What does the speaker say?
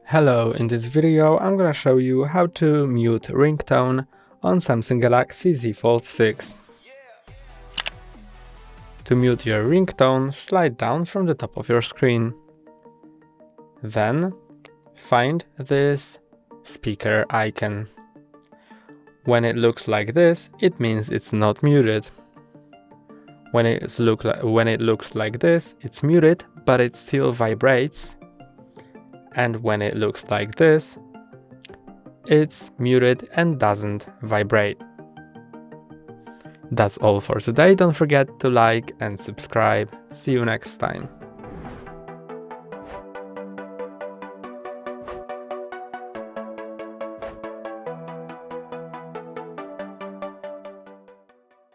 Hello, in this video I'm gonna show you how to mute ringtone on Samsung Galaxy Z Fold 6. To mute your ringtone, slide down from the top of your screen. Then find this speaker icon. When it looks like this, it means it's not muted. When it looks like this, it's muted, but it still vibrates. And when it looks like this, it's muted and doesn't vibrate. That's all for today. Don't forget to like and subscribe. See you next time.